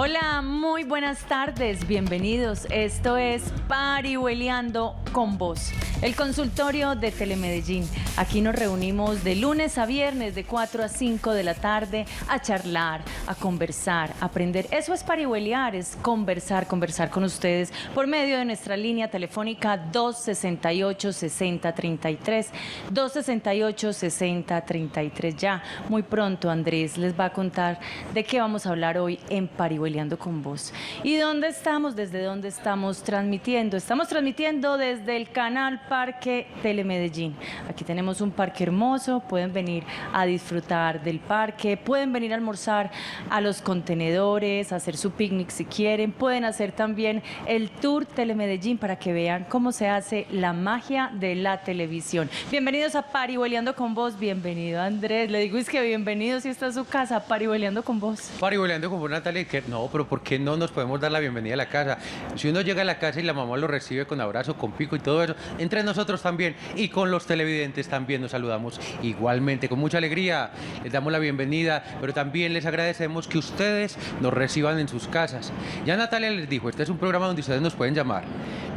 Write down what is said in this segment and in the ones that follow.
Hola, muy buenas tardes, bienvenidos. Esto es Parihueliando con Vos, el consultorio de Telemedellín. Aquí nos reunimos de lunes a viernes de 4 a 5 de la tarde a charlar, a conversar, a aprender. Eso es parihueliar, es conversar con ustedes por medio de nuestra línea telefónica 268-6033, 268-6033. Ya muy pronto Andrés les va a contar de qué vamos a hablar hoy en Parihueliando con Vos. ¿Y dónde estamos? ¿Desde dónde estamos transmitiendo? Estamos transmitiendo desde el canal Parque Telemedellín. Aquí tenemos un parque hermoso, pueden venir a disfrutar del parque, pueden venir a almorzar a los contenedores, a hacer su picnic si quieren, pueden hacer también el tour Telemedellín para que vean cómo se hace la magia de la televisión. Bienvenidos a Parihueliando con Vos, bienvenido Andrés, le digo es que bienvenido si está en su casa, Parihueliando con Vos. Parihueliando con vos, Natalia, que no, pero ¿por qué no nos podemos dar la bienvenida a la casa? Si uno llega a la casa y la mamá lo recibe con abrazo, con pico y todo eso, entre nosotros también y con los televidentes también nos saludamos igualmente, con mucha alegría, les damos la bienvenida, pero también les agradecemos que ustedes nos reciban en sus casas. Ya Natalia les dijo, este es un programa donde ustedes nos pueden llamar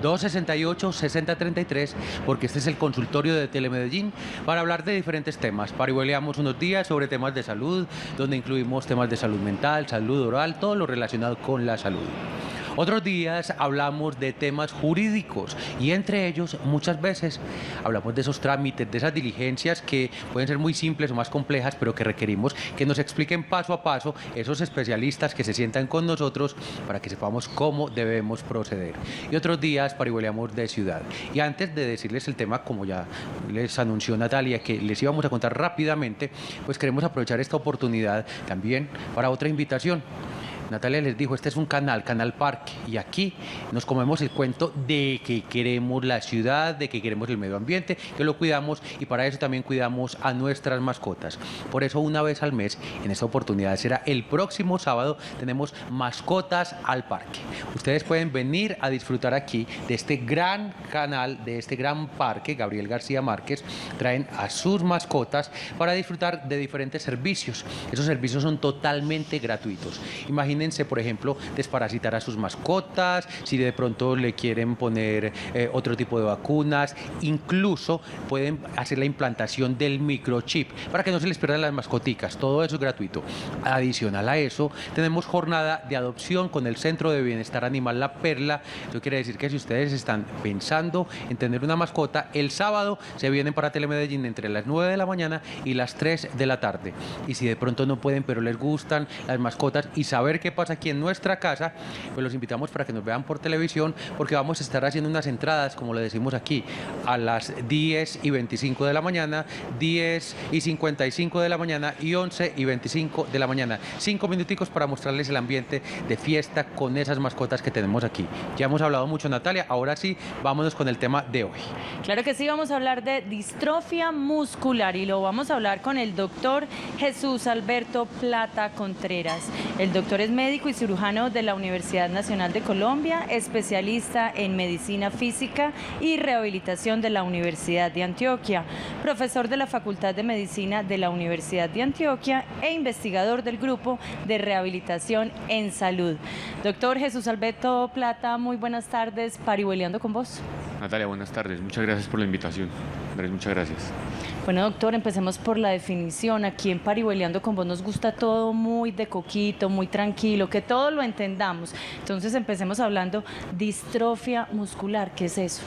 268-6033, porque este es el consultorio de Telemedellín para hablar de diferentes temas. Parihueliamos unos días sobre temas de salud, donde incluimos temas de salud mental, salud oral, todo lo relacionado con la salud. Otros días hablamos de temas jurídicos y entre ellos muchas veces hablamos de esos trámites, de esas diligencias que pueden ser muy simples o más complejas, pero que requerimos que nos expliquen paso a paso esos especialistas que se sientan con nosotros para que sepamos cómo debemos proceder. Y otros días parihueliamos de ciudad. Y antes de decirles el tema, como ya les anunció Natalia, que les íbamos a contar rápidamente, pues queremos aprovechar esta oportunidad también para otra invitación. Natalia les dijo, este es un canal, Canal Parque, y aquí nos comemos el cuento de que queremos la ciudad, de que queremos el medio ambiente, que lo cuidamos y para eso también cuidamos a nuestras mascotas. Por eso una vez al mes, en esta oportunidad será el próximo sábado, tenemos Mascotas al Parque. Ustedes pueden venir a disfrutar aquí de este gran canal, de este gran parque, Gabriel García Márquez, traen a sus mascotas para disfrutar de diferentes servicios. Esos servicios son totalmente gratuitos. Imagínense, por ejemplo, desparasitar a sus mascotas, si de pronto le quieren poner otro tipo de vacunas, incluso pueden hacer la implantación del microchip para que no se les pierdan las mascoticas, todo eso es gratuito. Adicional a eso, tenemos jornada de adopción con el Centro de Bienestar Animal La Perla. Eso quiere decir que si ustedes están pensando en tener una mascota, el sábado se vienen para Telemedellín entre las 9 de la mañana y las 3 de la tarde. Y si de pronto no pueden, pero les gustan las mascotas y saber qué pasa aquí en nuestra casa, pues los invitamos para que nos vean por televisión, porque vamos a estar haciendo unas entradas, como le decimos aquí, a las 10:25 de la mañana, 10:55 de la mañana y 11:25 de la mañana. 5 minuticos para mostrarles el ambiente de fiesta con esas mascotas que tenemos aquí. Ya hemos hablado mucho, Natalia, ahora sí, vámonos con el tema de hoy. Claro que sí, vamos a hablar de distrofia muscular y lo vamos a hablar con el doctor Jesús Alberto Plata Contreras. El doctor es médico y cirujano de la Universidad Nacional de Colombia, especialista en medicina física y rehabilitación de la Universidad de Antioquia, profesor de la Facultad de Medicina de la Universidad de Antioquia e investigador del grupo de rehabilitación en salud. Doctor Jesús Alberto Plata, muy buenas tardes, Parihueliando con Vos. Natalia, buenas tardes, muchas gracias por la invitación. Andrés, muchas gracias. Bueno, doctor, empecemos por la definición. Aquí en Parihueliando con Vos nos gusta todo muy de coquito, muy tranquilo, que todo lo entendamos. Entonces empecemos hablando distrofia muscular. ¿Qué es eso?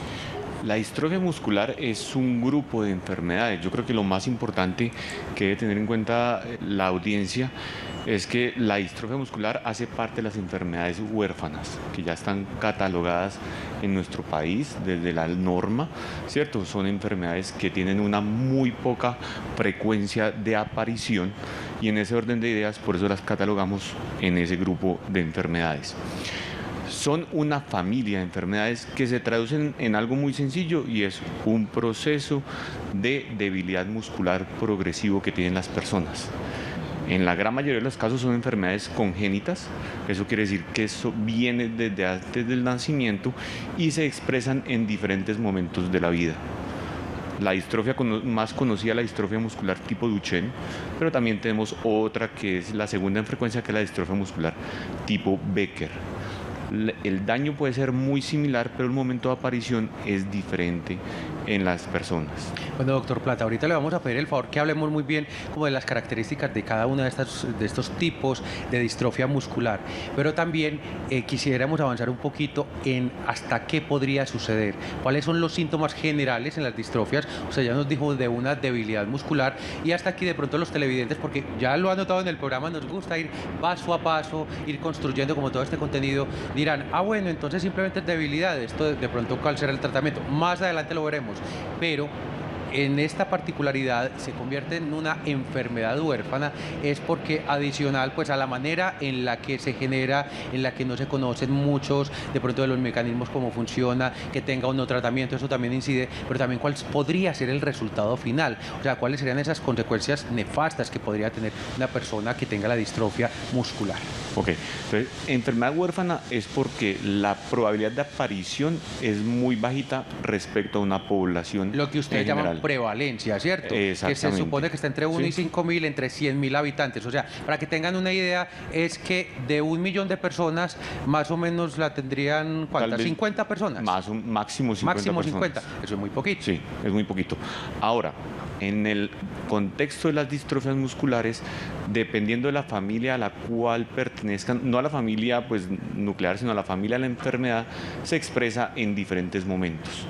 La distrofia muscular es un grupo de enfermedades. Yo creo que lo más importante que debe tener en cuenta la audiencia es que la distrofia muscular hace parte de las enfermedades huérfanas, que ya están catalogadas en nuestro país desde la norma, ¿cierto? Son enfermedades que tienen una muy poca frecuencia de aparición y en ese orden de ideas, por eso las catalogamos en ese grupo de enfermedades. Son una familia de enfermedades que se traducen en algo muy sencillo y es un proceso de debilidad muscular progresivo que tienen las personas. En la gran mayoría de los casos son enfermedades congénitas, eso quiere decir que eso viene desde antes del nacimiento y se expresan en diferentes momentos de la vida. La distrofia más conocida, la distrofia muscular tipo Duchenne, pero también tenemos otra que es la segunda en frecuencia, que es la distrofia muscular tipo Becker. El daño puede ser muy similar, pero el momento de aparición es diferente en las personas. Bueno, doctor Plata, ahorita le vamos a pedir el favor que hablemos muy bien como de las características de cada uno de estos tipos de distrofia muscular, pero también quisiéramos avanzar un poquito en hasta qué podría suceder, cuáles son los síntomas generales en las distrofias. O sea, ya nos dijo de una debilidad muscular, y hasta aquí de pronto los televidentes, porque ya lo han notado en el programa, nos gusta ir paso a paso, ir construyendo como todo este contenido, dirán, bueno, entonces simplemente es debilidad, esto de pronto cuál será el tratamiento, más adelante lo veremos, pero en esta particularidad se convierte en una enfermedad huérfana, es porque adicional pues a la manera en la que se genera, en la que no se conocen muchos de pronto de los mecanismos, cómo funciona, que tenga o no tratamiento, eso también incide, pero también cuál podría ser el resultado final, o sea, cuáles serían esas consecuencias nefastas que podría tener una persona que tenga la distrofia muscular. Ok, entonces enfermedad huérfana es porque la probabilidad de aparición es muy bajita respecto a una población. Lo que ustedes llaman prevalencia, ¿cierto? Que se supone que está entre 1 y 5.000, entre 100.000 habitantes. O sea, para que tengan una idea, es que de 1 millón de personas, más o menos la tendrían, ¿cuántas? 50 personas. Máximo 50 Máximo 50. personas. Eso es muy poquito. Sí, es muy poquito. Ahora, en el contexto de las distrofias musculares, dependiendo de la familia a la cual pertenezcan, no a la familia pues nuclear, sino a la familia de la enfermedad, se expresa en diferentes momentos.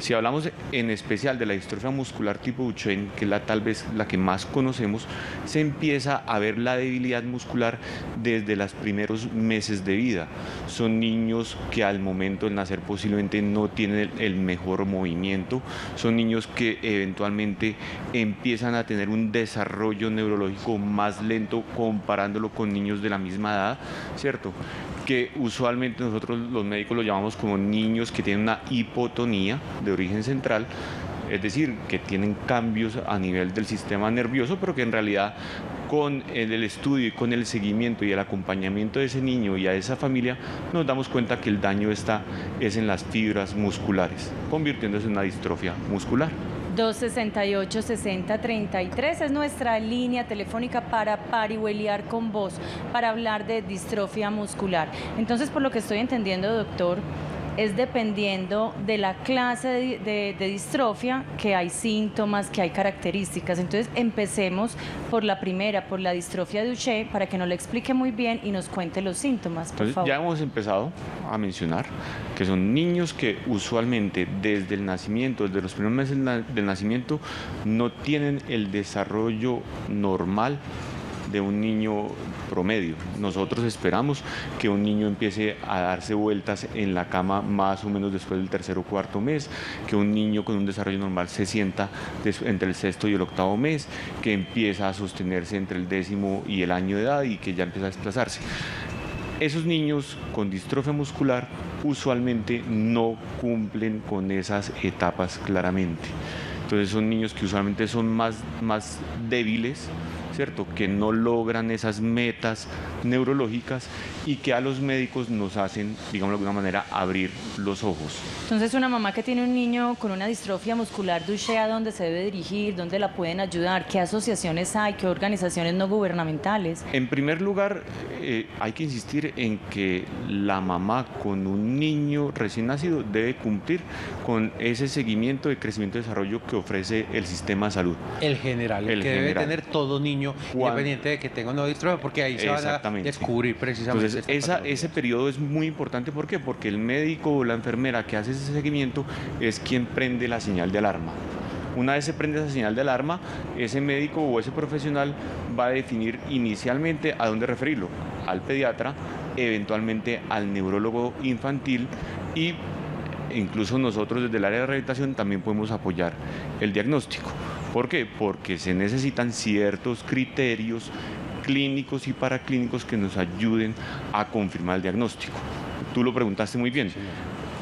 Si hablamos en especial de la distrofia muscular tipo Duchenne, que es tal vez la que más conocemos, se empieza a ver la debilidad muscular desde los primeros meses de vida. Son niños que al momento del nacer posiblemente no tienen el mejor movimiento, son niños que eventualmente empiezan a tener un desarrollo neurológico más lento comparándolo con niños de la misma edad, ¿cierto? Que usualmente nosotros los médicos lo llamamos como niños que tienen una hipotonía de origen central, es decir, que tienen cambios a nivel del sistema nervioso, pero que en realidad con el estudio y con el seguimiento y el acompañamiento de ese niño y a esa familia nos damos cuenta que el daño es en las fibras musculares, convirtiéndose en una distrofia muscular. 268-6033 es nuestra línea telefónica para parihueliar con vos, para hablar de distrofia muscular. Entonces, por lo que estoy entendiendo, doctor, es dependiendo de la clase de distrofia que hay síntomas, que hay características. Entonces, empecemos por la primera, por la distrofia de Duchenne, para que nos lo explique muy bien y nos cuente los síntomas, por favor. Ya hemos empezado a mencionar que son niños que usualmente desde el nacimiento, desde los primeros meses del nacimiento, no tienen el desarrollo normal de un niño promedio. Nosotros esperamos que un niño empiece a darse vueltas en la cama más o menos después del tercer o cuarto mes, que un niño con un desarrollo normal se sienta entre el sexto y el octavo mes, que empieza a sostenerse entre el 10º y el año de edad y que ya empieza a desplazarse. Esos niños con distrofia muscular usualmente no cumplen con esas etapas claramente. Entonces son niños que usualmente son más débiles, ¿cierto? Que no logran esas metas neurológicas y que a los médicos nos hacen, digamos de alguna manera, abrir los ojos. Entonces, una mamá que tiene un niño con una distrofia muscular Duchenne, ¿a dónde se debe dirigir? ¿Dónde la pueden ayudar? ¿Qué asociaciones hay? ¿Qué organizaciones no gubernamentales? En primer lugar, hay que insistir en que la mamá con un niño recién nacido debe cumplir con ese seguimiento de crecimiento y desarrollo que ofrece el sistema de salud. El general, el que debe tener todo niño, independiente de que tenga una distrofia, porque ahí se van a descubrir precisamente. Entonces, ese periodo es muy importante. ¿Por qué? Porque el médico o la enfermera que hace ese seguimiento es quien prende la señal de alarma. Una vez se prende esa señal de alarma, ese médico o ese profesional va a definir inicialmente a dónde referirlo, al pediatra, eventualmente al neurólogo infantil, y incluso nosotros desde el área de rehabilitación también podemos apoyar el diagnóstico. ¿Por qué? Porque se necesitan ciertos criterios clínicos y paraclínicos que nos ayuden a confirmar el diagnóstico. Tú lo preguntaste muy bien.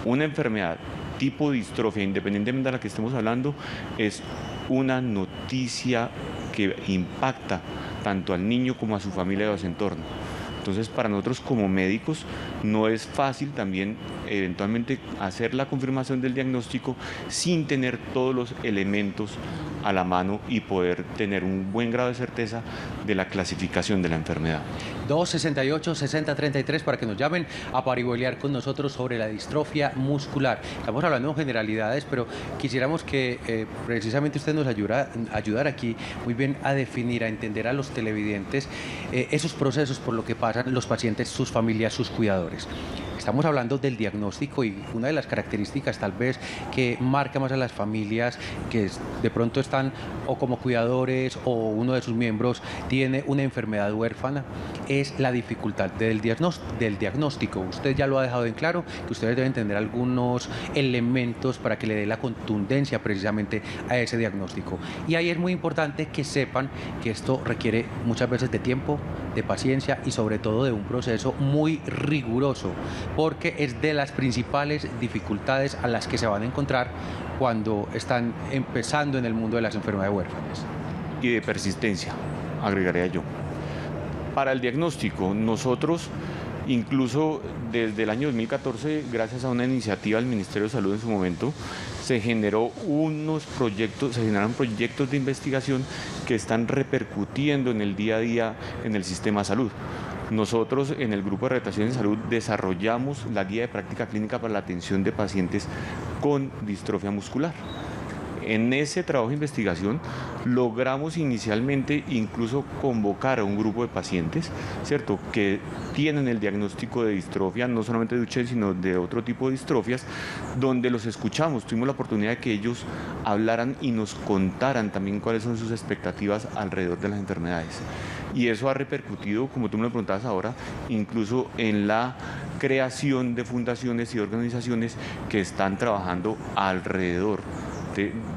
Una enfermedad tipo distrofia, independientemente de la que estemos hablando, es una noticia que impacta tanto al niño como a su familia y a su entorno. Entonces, para nosotros como médicos no es fácil también eventualmente hacer la confirmación del diagnóstico sin tener todos los elementos a la mano y poder tener un buen grado de certeza de la clasificación de la enfermedad. 268-6033 para que nos llamen a parihueliar con nosotros sobre la distrofia muscular. Estamos hablando de generalidades, pero quisiéramos que precisamente usted nos ayudara aquí muy bien a definir, a entender a los televidentes esos procesos por lo que pasan los pacientes, sus familias, sus cuidadores. Estamos hablando del diagnóstico y una de las características tal vez que marca más a las familias que de pronto están o como cuidadores o uno de sus miembros tiene una enfermedad huérfana es la dificultad del diagnóstico. Usted ya lo ha dejado en claro, que ustedes deben tener algunos elementos para que le dé la contundencia precisamente a ese diagnóstico. Y ahí es muy importante que sepan que esto requiere muchas veces de tiempo, de paciencia y sobre todo de un proceso muy riguroso, porque es de las principales dificultades a las que se van a encontrar cuando están empezando en el mundo de las enfermedades huérfanas. Y de persistencia, agregaría yo. Para el diagnóstico, nosotros incluso desde el año 2014, gracias a una iniciativa del Ministerio de Salud en su momento, se generaron proyectos de investigación que están repercutiendo en el día a día en el sistema de salud. Nosotros en el Grupo de Rehabilitación en Salud desarrollamos la guía de práctica clínica para la atención de pacientes con distrofia muscular. En ese trabajo de investigación logramos inicialmente incluso convocar a un grupo de pacientes, ¿cierto?, que tienen el diagnóstico de distrofia, no solamente de Duchenne, sino de otro tipo de distrofias, donde los escuchamos, tuvimos la oportunidad de que ellos hablaran y nos contaran también cuáles son sus expectativas alrededor de las enfermedades. Y eso ha repercutido, como tú me lo preguntabas ahora, incluso en la creación de fundaciones y organizaciones que están trabajando alrededor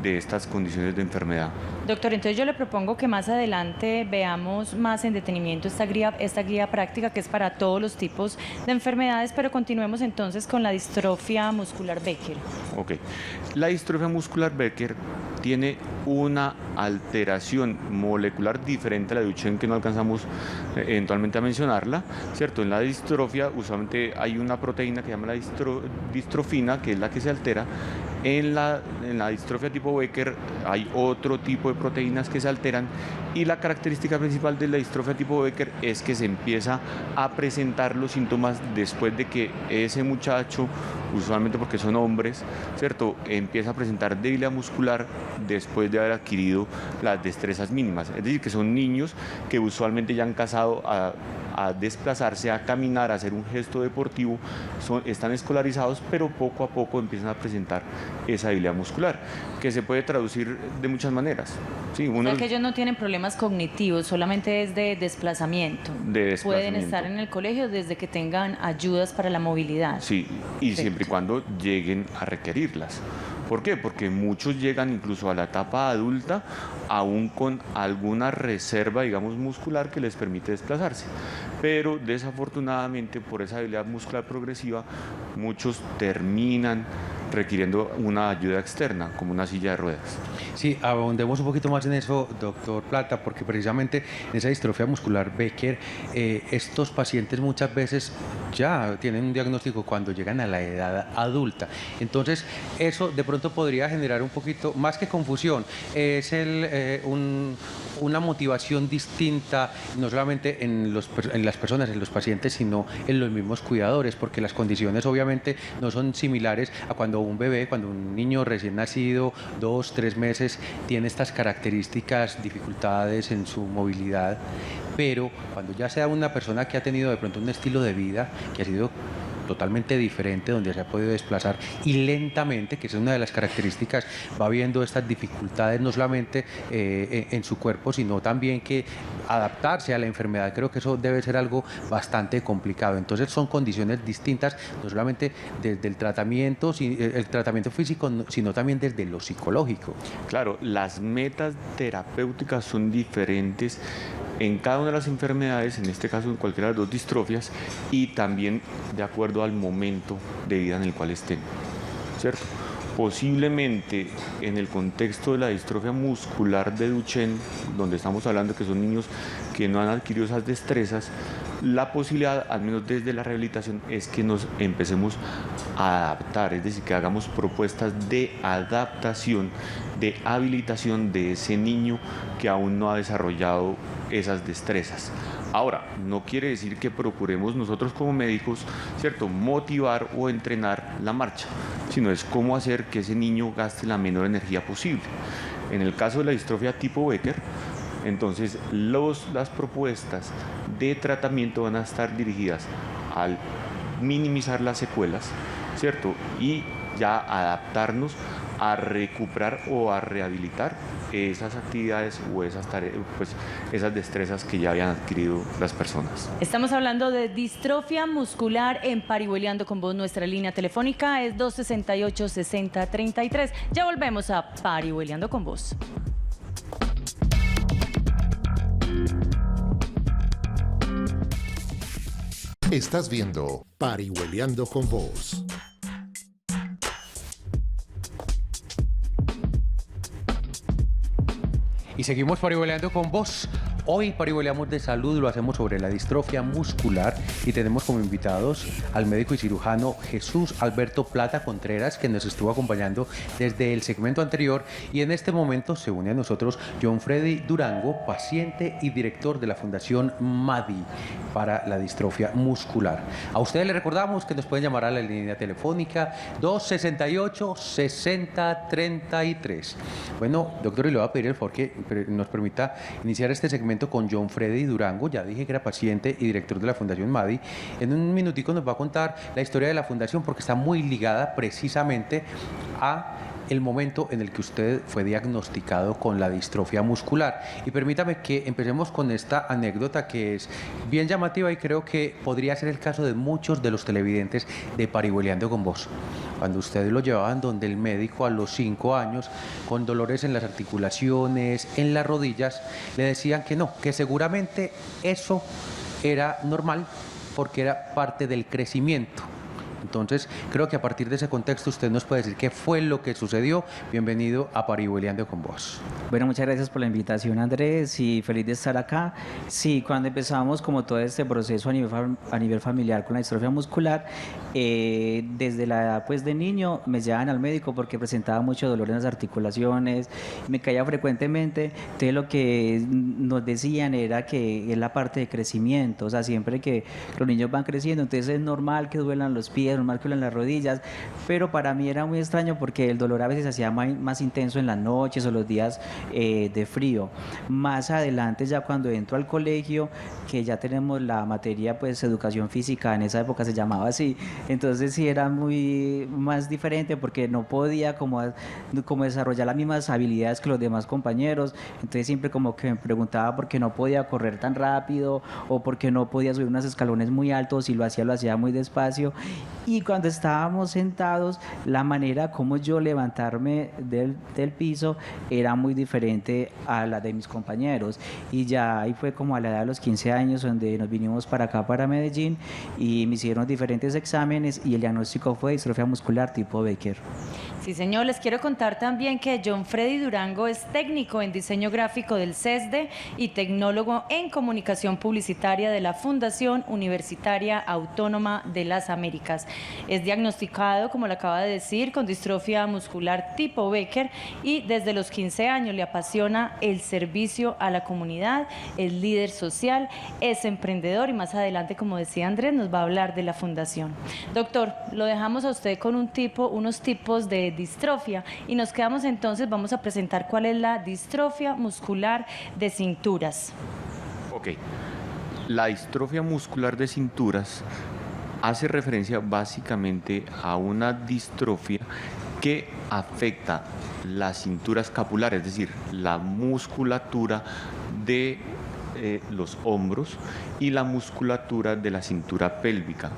de estas condiciones de enfermedad. Doctor, entonces yo le propongo que más adelante veamos más en detenimiento esta guía práctica que es para todos los tipos de enfermedades, pero continuemos entonces con la distrofia muscular Becker. Ok. La distrofia muscular Becker tiene una alteración molecular diferente a la de Duchenne, que no alcanzamos eventualmente a mencionarla, ¿cierto? En la distrofia usualmente hay una proteína que se llama la distrofina, que es la que se altera. En la distrofia tipo Becker hay otro tipo de proteínas que se alteran y la característica principal de la distrofia tipo Becker es que se empieza a presentar los síntomas después de que ese muchacho, usualmente porque son hombres, ¿cierto?, empieza a presentar debilidad muscular después de haber adquirido las destrezas mínimas. Es decir, que son niños que usualmente ya han pasado a desplazarse, a caminar, a hacer un gesto deportivo, están escolarizados, pero poco a poco empiezan a presentar esa debilidad muscular, que se puede traducir de muchas maneras. Sí, O sea que ellos no tienen problemas cognitivos, solamente es de desplazamiento. Pueden estar en el colegio desde que tengan ayudas para la movilidad. Sí, y siempre y cuando lleguen a requerirlas. ¿Por qué? Porque muchos llegan incluso a la etapa adulta aún con alguna reserva, digamos, muscular que les permite desplazarse. Pero desafortunadamente por esa debilidad muscular progresiva, muchos terminan requiriendo una ayuda externa, como una silla de ruedas. Sí, ahondemos un poquito más en eso, doctor Plata, porque precisamente en esa distrofia muscular Becker, estos pacientes muchas veces ya tienen un diagnóstico cuando llegan a la edad adulta. Entonces, eso de pronto podría generar un poquito, más que confusión, es una motivación distinta, no solamente en las personas, en los pacientes, sino en los mismos cuidadores, porque las condiciones obviamente no son similares a cuando un bebé, cuando un niño recién nacido, 2, 3 meses, tiene estas características, dificultades en su movilidad, pero cuando ya sea una persona que ha tenido de pronto un estilo de vida que ha sido totalmente diferente, donde se ha podido desplazar y lentamente, que es una de las características, va viendo estas dificultades no solamente en su cuerpo, sino también que adaptarse a la enfermedad. Creo que eso debe ser algo bastante complicado. Entonces son condiciones distintas, no solamente desde el tratamiento físico, sino también desde lo psicológico. Claro, las metas terapéuticas son diferentes en cada una de las enfermedades, en este caso en cualquiera de las dos distrofias, y también de acuerdo al momento de vida en el cual estén, ¿cierto? Posiblemente en el contexto de la distrofia muscular de Duchenne, donde estamos hablando que son niños que no han adquirido esas destrezas, La posibilidad, al menos desde la rehabilitación, es que nos empecemos a adaptar, es decir, que hagamos propuestas de adaptación, de habilitación de ese niño que aún no ha desarrollado esas destrezas. Ahora, no quiere decir que procuremos nosotros como médicos, ¿cierto?, motivar o entrenar la marcha, sino es cómo hacer que ese niño gaste la menor energía posible. En el caso de la distrofia tipo Becker, entonces las propuestas de tratamiento van a estar dirigidas al minimizar las secuelas, ¿cierto?, y ya adaptarnos a recuperar o a rehabilitar esas actividades o esas tareas, pues, esas destrezas que ya habían adquirido las personas. Estamos hablando de distrofia muscular en Parihueliando con Vos. Nuestra línea telefónica es 268-6033. Ya volvemos a Parihueliando con Vos. Estás viendo Parihueliando con Vos. Y seguimos parihueleando con vos. Hoy parihueleamos de salud, lo hacemos sobre la distrofia muscular y tenemos como invitados al médico y cirujano Jesús Alberto Plata Contreras, que nos estuvo acompañando desde el segmento anterior, y en este momento se une a nosotros John Freddy Durango, paciente y director de la Fundación MADI para la distrofia muscular. A ustedes les recordamos que nos pueden llamar a la línea telefónica 268-6033. Bueno, doctor, y le voy a pedir el favor que nos permita iniciar este segmento con John Freddy Durango. Ya dije que era paciente y director de la Fundación MADI. En un minutico nos va a contar la historia de la fundación, porque está muy ligada precisamente a el momento en el que usted fue diagnosticado con la distrofia muscular. Y permítame que empecemos con esta anécdota que es bien llamativa y creo que podría ser el caso de muchos de los televidentes de Parihueliando con Vos. Cuando ustedes lo llevaban donde el médico a los 5 años, con dolores en las articulaciones, en las rodillas, le decían que no, que seguramente eso era normal porque era parte del crecimiento. Entonces, creo que a partir de ese contexto usted nos puede decir qué fue lo que sucedió. Bienvenido a Parihueliando con Vos. Bueno, muchas gracias por la invitación, Andrés, y feliz de estar acá. Sí, cuando empezamos como todo este proceso a nivel familiar con la distrofia muscular, desde la edad pues de niño me llevaban al médico porque presentaba mucho dolor en las articulaciones, me caía frecuentemente. Entonces lo que nos decían era que es la parte de crecimiento, o sea, siempre que los niños van creciendo, entonces es normal que duelan los pies, normal que duelan las rodillas, pero para mí era muy extraño porque el dolor a veces se hacía más intenso en las noches o los días de frío. Más adelante, ya cuando entro al colegio, que ya tenemos la materia pues educación física, en esa época se llamaba así, entonces sí era muy más diferente porque no podía como desarrollar las mismas habilidades que los demás compañeros. Entonces siempre como que me preguntaba por qué no podía correr tan rápido o por qué no podía subir unos escalones muy altos, y lo hacía muy despacio. Y cuando estábamos sentados, la manera como yo levantarme del piso era muy diferente a la de mis compañeros. Y ya ahí fue como a la edad de los 15 años donde nos vinimos para acá, para Medellín, y me hicieron diferentes exámenes y el diagnóstico fue distrofia muscular tipo Becker. Sí, señor, les quiero contar también que John Freddy Durango es técnico en diseño gráfico del CESDE y tecnólogo en comunicación publicitaria de la Fundación Universitaria Autónoma de las Américas. Es diagnosticado, como lo acaba de decir, con distrofia muscular tipo Becker y desde los 15 años le apasiona el servicio a la comunidad, es líder social, es emprendedor y más adelante, como decía Andrés, nos va a hablar de la fundación. Doctor, lo dejamos a usted con unos tipos de distrofia y nos quedamos entonces, vamos a presentar cuál es la distrofia muscular de cinturas. Ok, la distrofia muscular de cinturas hace referencia básicamente a una distrofia que afecta la cintura escapular, es decir, la musculatura de los hombros y la musculatura de la cintura pélvica,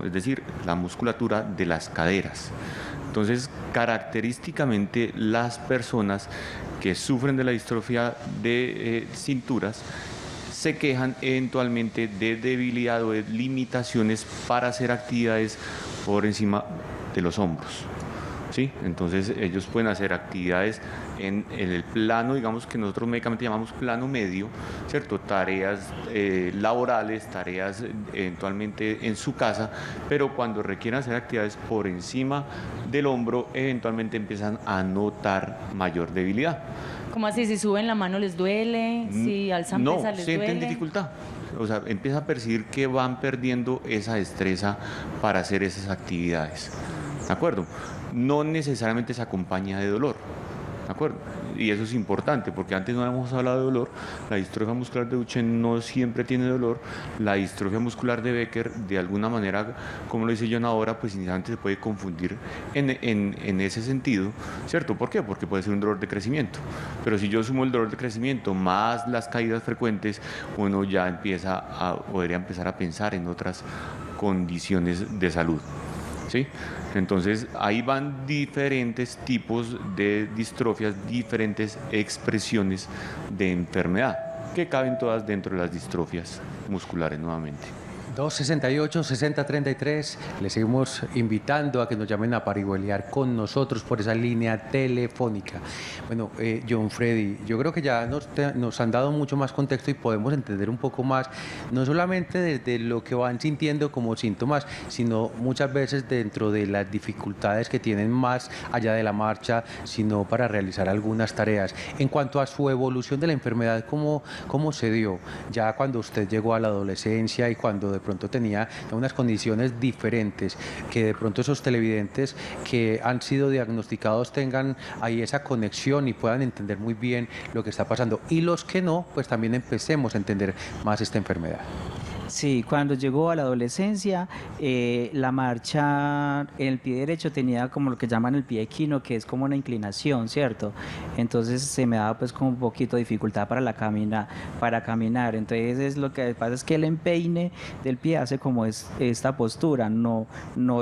es decir, la musculatura de las caderas. Entonces, característicamente, las personas que sufren de la distrofia de cinturas se quejan eventualmente de debilidad o de limitaciones para hacer actividades por encima de los hombros. ¿sí? Entonces ellos pueden hacer actividades en el plano, digamos que nosotros médicamente llamamos plano medio, ¿cierto? Tareas laborales, tareas eventualmente en su casa, pero cuando requieren hacer actividades por encima del hombro, eventualmente empiezan a notar mayor debilidad. ¿Cómo así? Si suben la mano les duele, si alzan No, pesa les sienten duele. dificultad. O sea, empieza a percibir que van perdiendo esa destreza para hacer esas actividades. ¿De acuerdo? No necesariamente se acompaña de dolor. ¿De acuerdo? Y eso es importante, porque antes no hemos hablado de dolor. La distrofia muscular de Duchenne no siempre tiene dolor. La distrofia muscular de Becker, de alguna manera, como lo dice John ahora, pues inicialmente se puede confundir en ese sentido, ¿cierto? ¿Por qué? Porque puede ser un dolor de crecimiento. Pero si yo sumo el dolor de crecimiento más las caídas frecuentes, uno ya podría empezar a pensar en otras condiciones de salud. ¿Sí? Entonces ahí van diferentes tipos de distrofias, diferentes expresiones de enfermedad, que caben todas dentro de las distrofias musculares nuevamente. 268-6033, les seguimos invitando a que nos llamen a parihueliar con nosotros por esa línea telefónica. Bueno, John Freddy, yo creo que ya nos han dado mucho más contexto y podemos entender un poco más, no solamente de lo que van sintiendo como síntomas, sino muchas veces dentro de las dificultades que tienen más allá de la marcha, sino para realizar algunas tareas. En cuanto a su evolución de la enfermedad, ¿cómo se dio? Ya cuando usted llegó a la adolescencia y cuando de pronto tenía unas condiciones diferentes, que de pronto esos televidentes que han sido diagnosticados tengan ahí esa conexión y puedan entender muy bien lo que está pasando, y los que no, pues también empecemos a entender más esta enfermedad. Sí, cuando llegó a la adolescencia, la marcha en el pie derecho tenía como lo que llaman el pie equino, que es como una inclinación, ¿cierto? Entonces se me daba pues como un poquito de dificultad para caminar. Entonces lo que pasa es que el empeine del pie hace como esta postura, no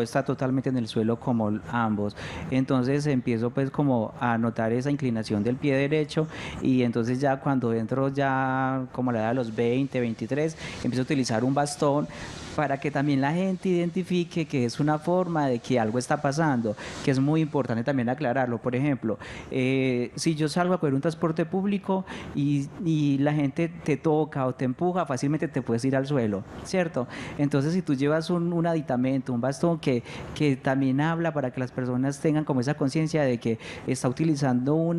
está totalmente en el suelo como ambos. Entonces empiezo pues como a notar esa inclinación del pie derecho, y entonces ya cuando entro ya como a la edad de los 20, 23, empiezo a utilizar un bastón para que también la gente identifique que es una forma de que algo está pasando, que es muy importante también aclararlo. Por ejemplo, si yo salgo a coger un transporte público y la gente te toca o te empuja, fácilmente te puedes ir al suelo, ¿cierto? Entonces, si tú llevas un aditamento, un bastón que también habla para que las personas tengan como esa conciencia de que está utilizando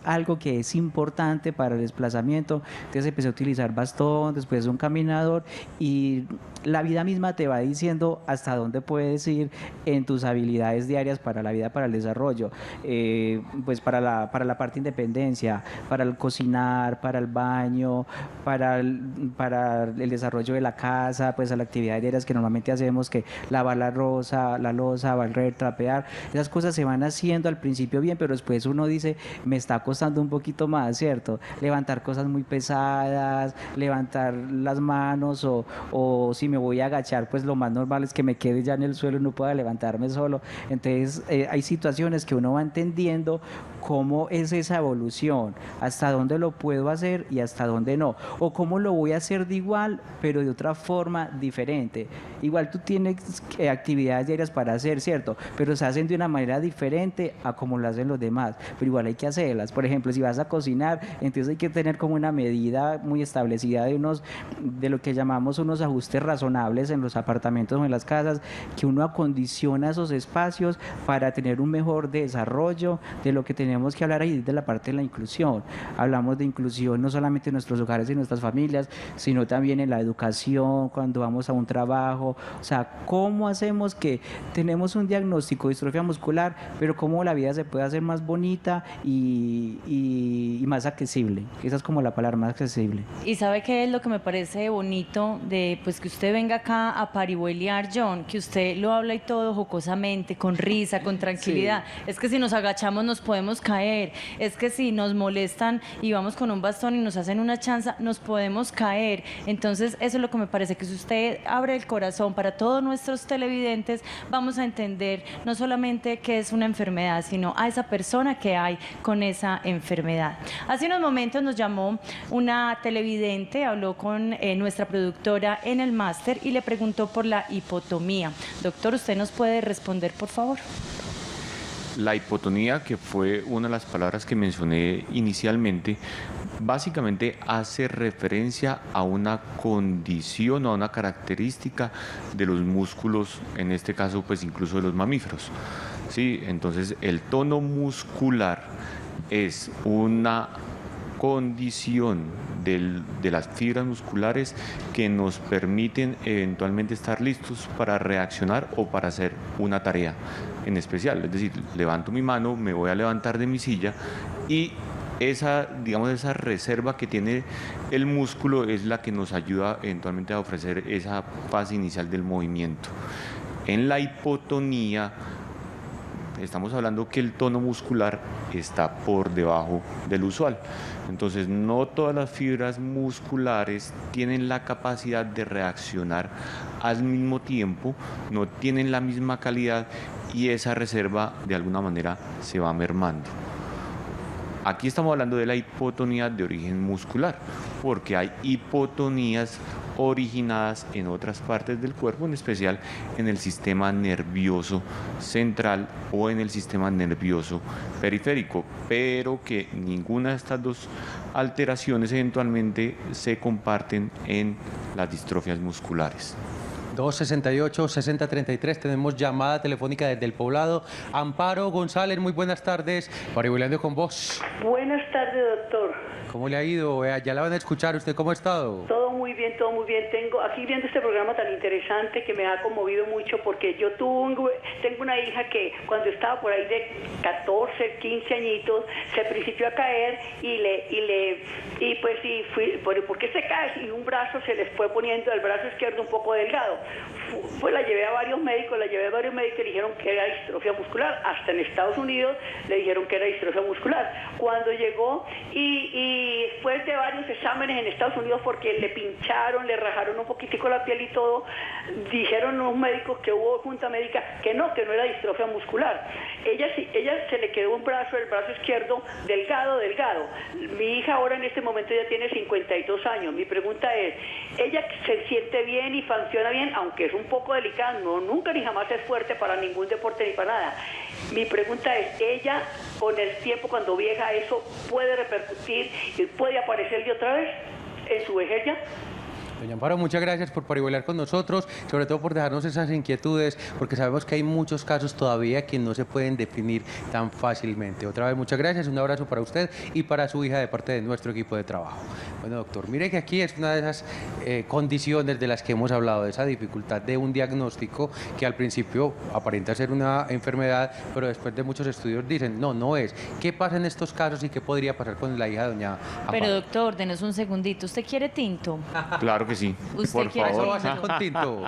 algo que es importante para el desplazamiento, entonces empecé a utilizar bastón, después un caminador, y la vida misma te va diciendo hasta dónde puedes ir en tus habilidades diarias para la vida, para el desarrollo, pues para la parte de independencia, para el cocinar, para el baño, para el desarrollo de la casa, pues a las actividades diarias que normalmente hacemos, que lavar la loza, barrer, trapear. Esas cosas se van haciendo al principio bien, pero después uno dice, me está costando un poquito más, ¿cierto? Levantar cosas muy pesadas, levantar las manos, o si me voy a agachar, pues lo más normal es que me quede ya en el suelo y no pueda levantarme solo. Entonces hay situaciones que uno va entendiendo cómo es esa evolución, hasta dónde lo puedo hacer y hasta dónde no, o cómo lo voy a hacer de igual, pero de otra forma diferente. Igual tú tienes actividades diarias para hacer, ¿cierto? Pero se hacen de una manera diferente a como lo hacen los demás, pero igual hay que hacerlas. Por ejemplo, si vas a cocinar, entonces hay que tener como una medida muy establecida de lo que llamamos unos ajustes razonables en los apartamentos o en las casas, que uno acondiciona esos espacios para tener un mejor desarrollo. De lo que tenemos que hablar ahí de la parte de la inclusión. Hablamos de inclusión no solamente en nuestros hogares y en nuestras familias, sino también en la educación, cuando vamos a un trabajo. O sea, cómo hacemos que tenemos un diagnóstico de distrofia muscular, pero cómo la vida se puede hacer más bonita y más accesible. Esa es como la palabra, más accesible. Y sabe qué es lo que me parece bonito de pues que usted venga acá a parihueliar, John, que usted lo habla y todo jocosamente, con risa, con tranquilidad. Sí. Es que si nos agachamos nos podemos caer, es que si nos molestan y vamos con un bastón y nos hacen una chanza, nos podemos caer. Entonces eso es lo que me parece, que si usted abre el corazón para todos nuestros televidentes, vamos a entender no solamente qué es una enfermedad, sino a esa persona que hay con esa enfermedad. Hace unos momentos nos llamó una televidente, habló con nuestra productora en el máster y le preguntó por la hipotomía. Doctor, ¿usted nos puede responder, por favor? La hipotonía, que fue una de las palabras que mencioné inicialmente, básicamente hace referencia a una condición o a una característica de los músculos, en este caso pues incluso de los mamíferos. Sí, entonces el tono muscular es una condición de las fibras musculares que nos permiten eventualmente estar listos para reaccionar o para hacer una tarea en especial. Es decir, levanto mi mano, me voy a levantar de mi silla y esa, digamos, esa reserva que tiene el músculo es la que nos ayuda eventualmente a ofrecer esa fase inicial del movimiento. En la hipotonía estamos hablando que el tono muscular está por debajo del usual. Entonces, no todas las fibras musculares tienen la capacidad de reaccionar al mismo tiempo, no tienen la misma calidad y esa reserva de alguna manera se va mermando. Aquí estamos hablando de la hipotonía de origen muscular, porque hay hipotonías originadas en otras partes del cuerpo, en especial en el sistema nervioso central o en el sistema nervioso periférico, pero que ninguna de estas dos alteraciones eventualmente se comparten en las distrofias musculares. 268-6033, tenemos llamada telefónica desde El Poblado. Amparo González, muy buenas tardes. Parihueliando con vos. Buenas tardes, doctor. ¿Cómo le ha ido? Ya la van a escuchar. ¿Usted cómo ha estado? Todo muy bien, todo muy bien. Tengo aquí viendo este programa tan interesante que me ha conmovido mucho porque yo tengo una hija que cuando estaba por ahí de 14, 15 añitos se principió a caer y ¿por qué se cae? Y un brazo se les fue poniendo el brazo izquierdo un poco delgado. Pues la llevé a varios médicos y le dijeron que era distrofia muscular. Hasta en Estados Unidos le dijeron que era distrofia muscular. Cuando llegó y después de varios exámenes en Estados Unidos, porque le pincharon, le rajaron un poquitico la piel y todo, dijeron los médicos que hubo junta médica que no era distrofia muscular. Ella se le quedó el brazo izquierdo delgado. Mi hija ahora en este momento ya tiene 52 años. Mi pregunta es, ¿ella se siente bien y funciona bien, aunque es un poco delicada, nunca ni jamás es fuerte para ningún deporte ni para nada? Mi pregunta es, ¿ella con el tiempo, cuando vieja, eso puede repercutir y puede aparecerle otra vez en su vejez ya? Doña Amparo, muchas gracias por parihuelar con nosotros, sobre todo por dejarnos esas inquietudes, porque sabemos que hay muchos casos todavía que no se pueden definir tan fácilmente. Otra vez, muchas gracias, un abrazo para usted y para su hija de parte de nuestro equipo de trabajo. Bueno, doctor, mire que aquí es una de esas condiciones de las que hemos hablado, de esa dificultad de un diagnóstico que al principio aparenta ser una enfermedad, pero después de muchos estudios dicen, no es. ¿Qué pasa en estos casos y qué podría pasar con la hija de doña Amparo? Pero doctor, denos un segundito. ¿Usted quiere tinto? Claro que sí. ¿Usted Por quiere Eso favor. va a ser con tinto.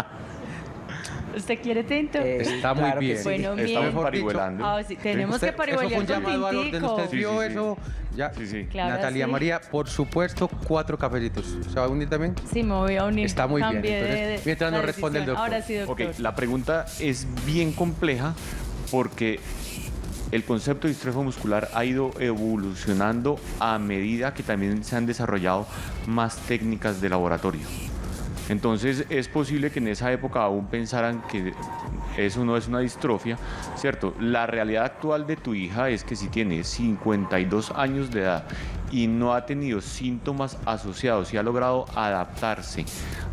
¿Usted quiere tinto? Está muy claro que bien. sí. Bueno, bien. Estamos Mejor dicho, parihuelando. Sí, tenemos Usted- que parihuelear Eso fue un con llamado al orden. tintico. ¿Usted vio Sí, sí, eso? Ya. Sí, sí. Claro, Natalia sí. María, por supuesto, 4 cafecitos. ¿Se va a unir también? Sí, me voy a unir. Está muy bien. Cambié Entonces, mientras la nos responde el decisión. doctor. Ahora sí, doctor. Ok, la pregunta es bien compleja porque el concepto de distrofia muscular ha ido evolucionando a medida que también se han desarrollado más técnicas de laboratorio. Entonces es posible que en esa época aún pensaran que eso no es una distrofia, ¿cierto? La realidad actual de tu hija es que si tiene 52 años de edad y no ha tenido síntomas asociados y ha logrado adaptarse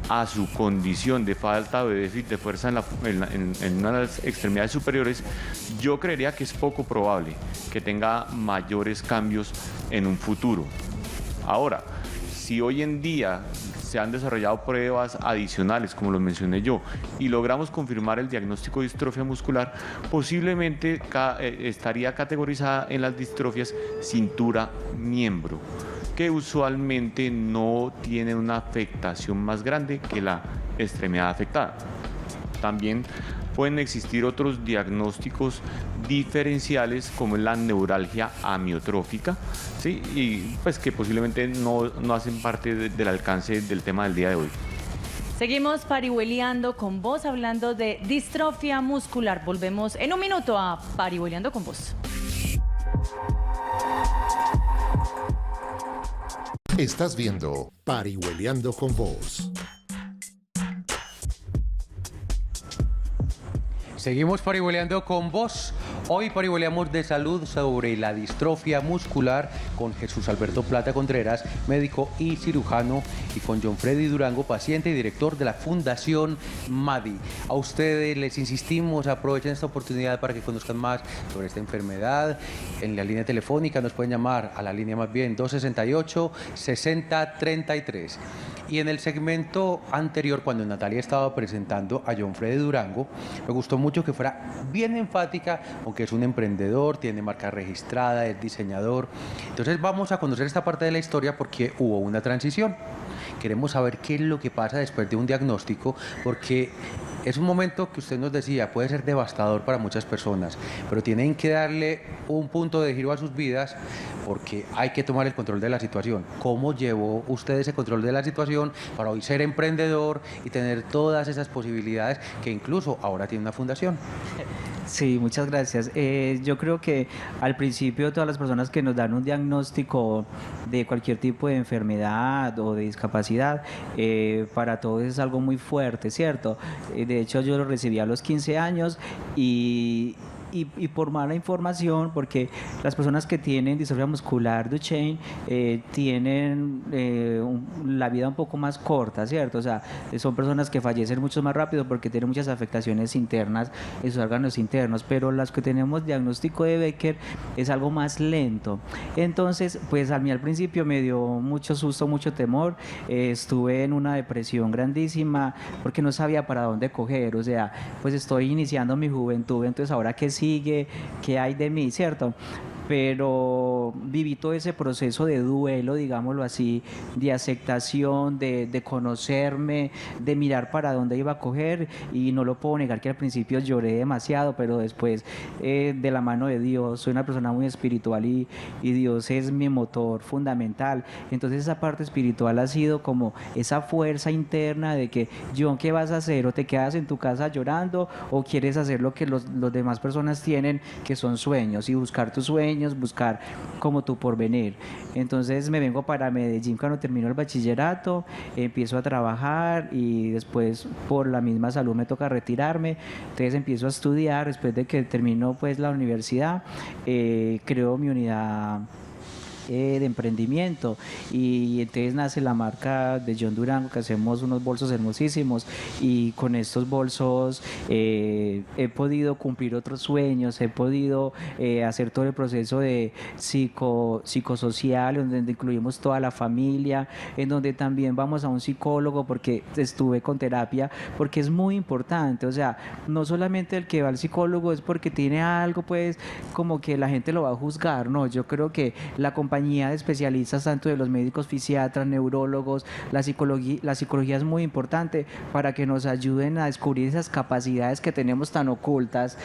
a su condición de falta de déficit de fuerza en una de las extremidades superiores, yo creería que es poco probable que tenga mayores cambios en un futuro. Ahora, si hoy en día se han desarrollado pruebas adicionales, como lo mencioné yo, y logramos confirmar el diagnóstico de distrofia muscular, posiblemente estaría categorizada en las distrofias cintura-miembro, que usualmente no tienen una afectación más grande que la extremidad afectada. También pueden existir otros diagnósticos diferenciales como la neuralgia amiotrófica, ¿sí? Y pues que posiblemente no hacen parte del alcance del tema del día de hoy. Seguimos parihueleando con vos, hablando de distrofia muscular. Volvemos en un minuto a Parihueleando con vos. Estás viendo Parihueliando con Vos. Seguimos parihueleando con vos. Hoy parihueleamos de salud sobre la distrofia muscular con Jesús Alberto Plata Contreras, médico y cirujano, y con John Freddy Durango, paciente y director de la Fundación MADI. A ustedes les insistimos, aprovechen esta oportunidad para que conozcan más sobre esta enfermedad. En la línea telefónica nos pueden llamar a la línea más bien 268-6033. Y en el segmento anterior, cuando Natalia estaba presentando a John Freddy Durango, me gustó mucho que fuera bien enfática, aunque es un emprendedor, tiene marca registrada, es diseñador. Entonces vamos a conocer esta parte de la historia porque hubo una transición. Queremos saber qué es lo que pasa después de un diagnóstico, porque es un momento que usted nos decía, puede ser devastador para muchas personas, pero tienen que darle un punto de giro a sus vidas porque hay que tomar el control de la situación. ¿Cómo llevó usted ese control de la situación para hoy ser emprendedor y tener todas esas posibilidades que incluso ahora tiene una fundación? Sí, muchas gracias. Yo creo que al principio todas las personas que nos dan un diagnóstico de cualquier tipo de enfermedad o de discapacidad, para todos es algo muy fuerte, ¿cierto? De hecho, yo lo recibí a los 15 años y por mala información, porque las personas que tienen distrofia muscular Duchenne tienen la vida un poco más corta, ¿cierto? O sea, son personas que fallecen mucho más rápido porque tienen muchas afectaciones internas en sus órganos internos, pero las que tenemos diagnóstico de Becker es algo más lento. Entonces, pues a mí al principio me dio mucho susto, mucho temor, estuve en una depresión grandísima porque no sabía para dónde coger, o sea, pues estoy iniciando mi juventud, entonces ahora que sigue, qué hay de mí, ¿cierto? Pero viví todo ese proceso de duelo, digámoslo así, de aceptación, de conocerme, de mirar para dónde iba a coger, y no lo puedo negar que al principio lloré demasiado, pero después de la mano de Dios, soy una persona muy espiritual y Dios es mi motor fundamental. Entonces esa parte espiritual ha sido como esa fuerza interna de que, John, ¿qué vas a hacer? ¿O te quedas en tu casa llorando o quieres hacer lo que los demás personas tienen, que son sueños, y buscar tus sueños, buscar como tu porvenir? Entonces me vengo para Medellín cuando termino el bachillerato, empiezo a trabajar y después por la misma salud me toca retirarme, entonces empiezo a estudiar. Después de que termino pues la universidad, creo mi unidad de emprendimiento, y entonces nace la marca de John Durango, que hacemos unos bolsos hermosísimos, y con estos bolsos he podido cumplir otros sueños, he podido hacer todo el proceso de psicosocial, donde incluimos toda la familia, en donde también vamos a un psicólogo porque estuve con terapia, porque es muy importante. O sea, no solamente el que va al psicólogo es porque tiene algo, pues como que la gente lo va a juzgar, no, yo creo que la compañía de especialistas, tanto de los médicos fisiatras, neurólogos, la psicología es muy importante para que nos ayuden a descubrir esas capacidades que tenemos tan ocultas,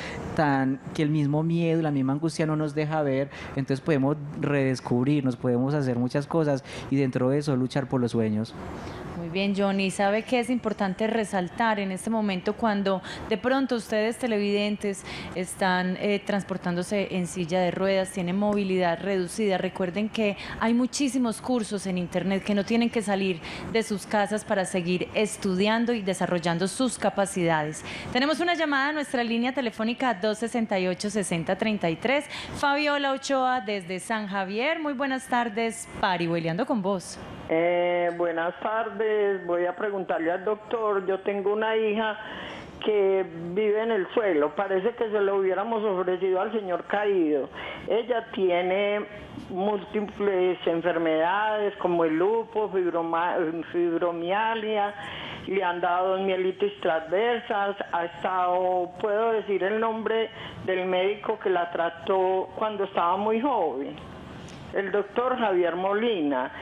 que el mismo miedo y la misma angustia no nos deja ver. Entonces podemos redescubrirnos, podemos hacer muchas cosas, y dentro de eso luchar por los sueños. Muy bien, Johnny. ¿Sabe qué es importante resaltar en este momento cuando de pronto ustedes televidentes están transportándose en silla de ruedas, tienen movilidad reducida? Recuerden que hay muchísimos cursos en internet, que no tienen que salir de sus casas para seguir estudiando y desarrollando sus capacidades. Tenemos una llamada a nuestra línea telefónica 268-6033. Fabiola Ochoa desde San Javier. Muy buenas tardes, parihueleando con vos. Buenas tardes, voy a preguntarle al doctor. Yo tengo una hija que vive en el suelo, parece que se lo hubiéramos ofrecido al señor caído. Ella tiene múltiples enfermedades como el lupus, fibromialgia, le han dado mielitis transversas, ha estado, puedo decir el nombre del médico que la trató cuando estaba muy joven, el doctor Javier Molina.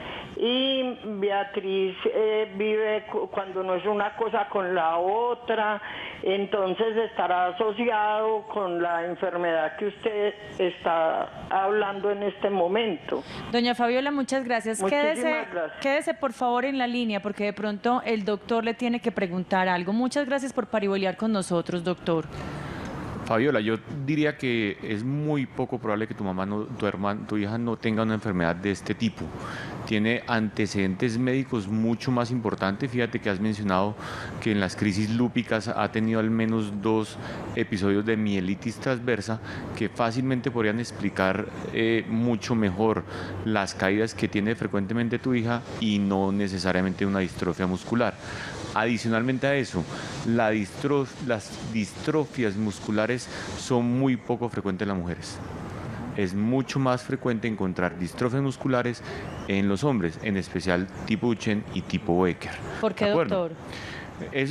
Y Beatriz vive cuando no es una cosa con la otra, entonces estará asociado con la enfermedad que usted está hablando en este momento. Doña Fabiola, muchas gracias. Muchísimas gracias. Quédese por favor en la línea, porque de pronto el doctor le tiene que preguntar algo. Muchas gracias por parihuelear con nosotros, doctor. Fabiola, yo diría que es muy poco probable que tu mamá, tu hija no tenga una enfermedad de este tipo. Tiene antecedentes médicos mucho más importantes. Fíjate que has mencionado que en las crisis lúpicas ha tenido al menos 2 episodios de mielitis transversa que fácilmente podrían explicar mucho mejor las caídas que tiene frecuentemente tu hija y no necesariamente una distrofia muscular. Adicionalmente a eso, las distrofias musculares son muy poco frecuentes en las mujeres. Es mucho más frecuente encontrar distrofias musculares en los hombres, en especial tipo Duchenne y tipo Becker. ¿Por qué, ¿De acuerdo? doctor?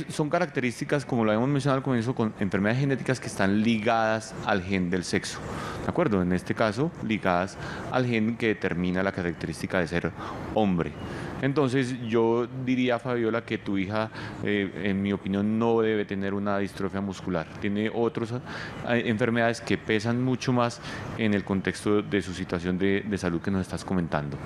Son características, como lo habíamos mencionado al comienzo, con enfermedades genéticas que están ligadas al gen del sexo. ¿De acuerdo? En este caso, ligadas al gen que determina la característica de ser hombre. Entonces, yo diría, Fabiola, que tu hija, en mi opinión, no debe tener una distrofia muscular. Tiene otras enfermedades que pesan mucho más en el contexto de su situación de salud que nos estás comentando.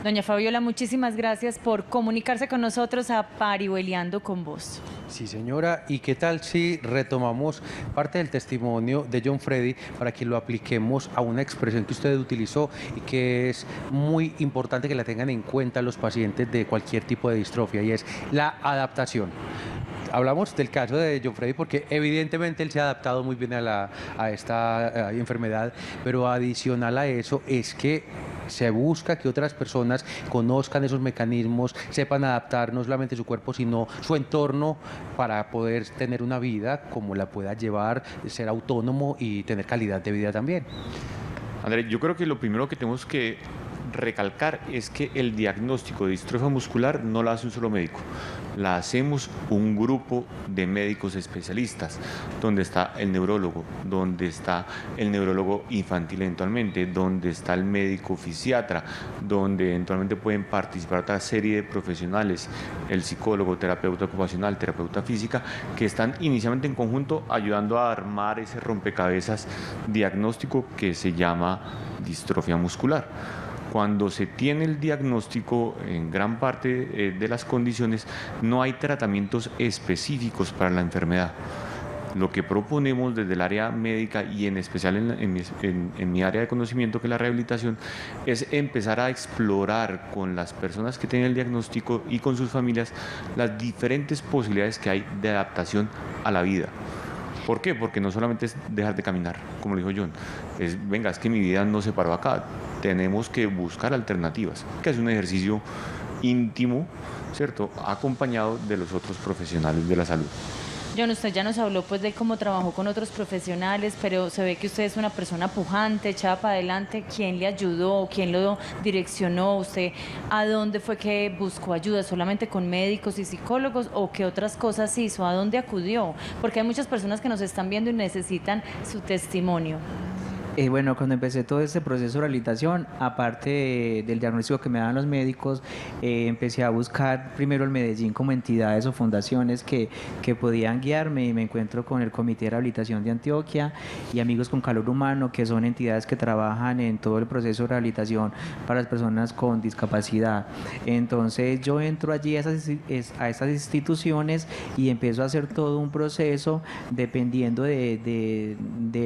Doña Fabiola, muchísimas gracias por comunicarse con nosotros a Parihueliando con Vos. Sí, señora. ¿Y qué tal si retomamos parte del testimonio de John Freddy para que lo apliquemos a una expresión que usted utilizó y que es muy importante que la tengan en cuenta los pacientes de cualquier tipo de distrofia, y es la adaptación? Hablamos del caso de John Freddy porque evidentemente él se ha adaptado muy bien a esta enfermedad, pero adicional a eso es que se busca que otras personas conozcan esos mecanismos, sepan adaptar no solamente su cuerpo, sino su entorno para poder tener una vida como la pueda llevar, ser autónomo y tener calidad de vida también. André, yo creo que lo primero que tenemos que recalcar es que el diagnóstico de distrofia muscular no lo hace un solo médico, la hacemos un grupo de médicos especialistas, donde está el neurólogo, donde está el neurólogo infantil eventualmente, donde está el médico fisiatra, donde eventualmente pueden participar otra serie de profesionales, el psicólogo, terapeuta ocupacional, terapeuta física, que están inicialmente en conjunto ayudando a armar ese rompecabezas diagnóstico que se llama distrofia muscular. Cuando se tiene el diagnóstico, en gran parte de las condiciones, no hay tratamientos específicos para la enfermedad. Lo que proponemos desde el área médica y en especial en mi área de conocimiento, que es la rehabilitación, es empezar a explorar con las personas que tienen el diagnóstico y con sus familias las diferentes posibilidades que hay de adaptación a la vida. ¿Por qué? Porque no solamente es dejar de caminar, como lo dijo John, es que mi vida no se paró acá, tenemos que buscar alternativas, que es un ejercicio íntimo, ¿cierto?, acompañado de los otros profesionales de la salud. John, usted ya nos habló pues de cómo trabajó con otros profesionales, pero se ve que usted es una persona pujante, echada para adelante. ¿Quién le ayudó? ¿Quién lo direccionó? ¿Usted a dónde fue que buscó ayuda? ¿Solamente con médicos y psicólogos o qué otras cosas hizo? ¿A dónde acudió? Porque hay muchas personas que nos están viendo y necesitan su testimonio. Bueno, cuando empecé todo este proceso de rehabilitación, aparte del diagnóstico que me daban los médicos, empecé a buscar primero en Medellín como entidades o fundaciones que podían guiarme, y me encuentro con el Comité de Rehabilitación de Antioquia y Amigos con Calor Humano, que son entidades que trabajan en todo el proceso de rehabilitación para las personas con discapacidad. Entonces yo entro allí a estas instituciones y empiezo a hacer todo un proceso dependiendo de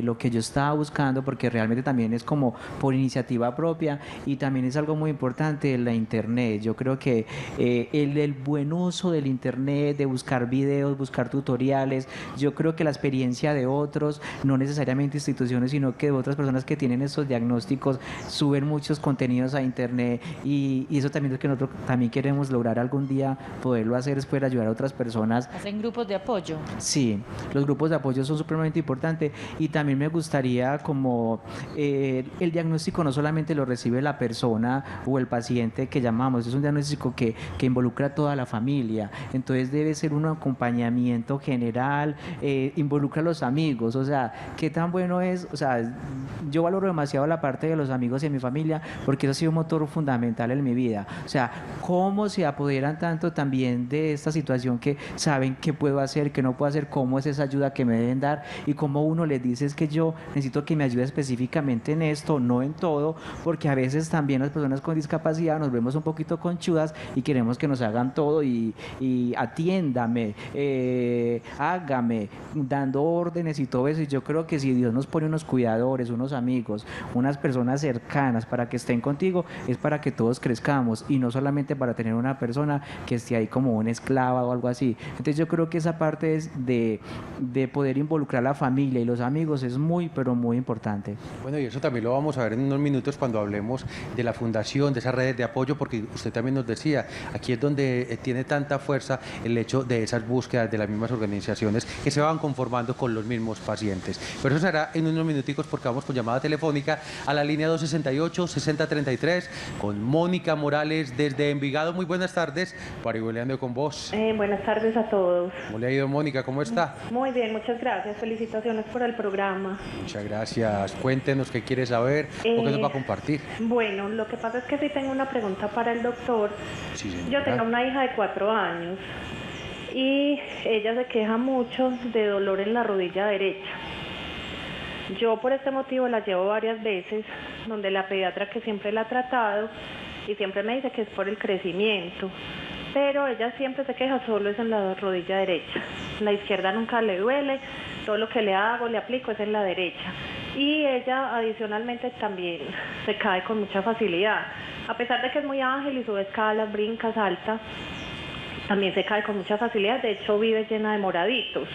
lo que yo estaba buscando, porque realmente también es como por iniciativa propia, y también es algo muy importante la internet. Yo creo que el buen uso del internet, de buscar videos, buscar tutoriales, yo creo que la experiencia de otros, no necesariamente instituciones, sino que de otras personas que tienen estos diagnósticos, suben muchos contenidos a internet, y eso también es que nosotros también queremos lograr algún día poderlo hacer, es poder ayudar a otras personas. ¿Hacen grupos de apoyo? Sí, los grupos de apoyo son supremamente importantes, y también me gustaría como el diagnóstico no solamente lo recibe la persona o el paciente que llamamos, es un diagnóstico que involucra a toda la familia, entonces debe ser un acompañamiento general, involucra a los amigos, o sea, qué tan bueno es, o sea, yo valoro demasiado la parte de los amigos y de mi familia, porque eso ha sido un motor fundamental en mi vida, o sea, cómo se apoderan tanto también de esta situación, que saben qué puedo hacer, qué no puedo hacer, cómo es esa ayuda que me deben dar, y cómo uno les dice es que yo necesito que me ayude especialmente específicamente en esto, no en todo, porque a veces también las personas con discapacidad nos vemos un poquito conchudas y queremos que nos hagan todo y atiéndame, hágame, dando órdenes y todo eso. Y yo creo que si Dios nos pone unos cuidadores, unos amigos, unas personas cercanas para que estén contigo, es para que todos crezcamos y no solamente para tener una persona que esté ahí como una esclava o algo así. Entonces yo creo que esa parte es de poder involucrar a la familia y los amigos es muy, pero muy importante. Bueno, y eso también lo vamos a ver en unos minutos cuando hablemos de la fundación, de esas redes de apoyo, porque usted también nos decía, aquí es donde tiene tanta fuerza el hecho de esas búsquedas de las mismas organizaciones que se van conformando con los mismos pacientes. Pero eso será en unos minuticos porque vamos con llamada telefónica a la línea 268-6033 con Mónica Morales desde Envigado. Muy buenas tardes, Parihueliando con vos. Buenas tardes a todos. ¿Cómo le ha ido, Mónica? ¿Cómo está? Muy bien, muchas gracias. Felicitaciones por el programa. Muchas gracias. Cuéntenos qué quiere saber o qué nos va a compartir. Bueno, lo que pasa es que sí tengo una pregunta para el doctor. Sí, señora. Yo tengo una hija de 4 años y ella se queja mucho de dolor en la rodilla derecha. Yo por este motivo la llevo varias veces, donde la pediatra que siempre la ha tratado y siempre me dice que es por el crecimiento, pero ella siempre se queja solo es en la rodilla derecha. La izquierda nunca le duele, todo lo que le hago, le aplico es en la derecha. Y ella adicionalmente también se cae con mucha facilidad, a pesar de que es muy ágil y sube escalas, brinca, salta, también se cae con mucha facilidad, de hecho vive llena de moraditos.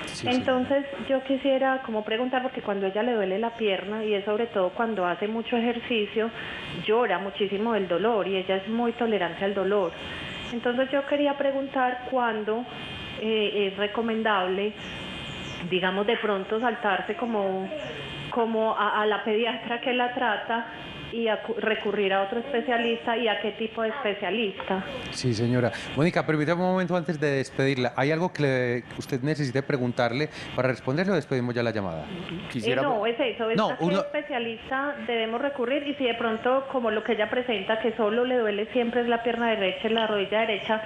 Sí, Entonces yo quisiera como preguntar, porque cuando a ella le duele la pierna y es sobre todo cuando hace mucho ejercicio, llora muchísimo del dolor y ella es muy tolerante al dolor. Entonces yo quería preguntar cuándo es recomendable, digamos, de pronto saltarse como a la pediatra que la trata y recurrir a otro especialista y a qué tipo de especialista. Sí, señora. Mónica, permítame un momento antes de despedirla. ¿Hay algo que usted necesite preguntarle para responderle o despedimos ya la llamada? No, es eso, es No, a qué especialista debemos recurrir y si de pronto, como lo que ella presenta, que solo le duele siempre es la pierna derecha y la rodilla derecha,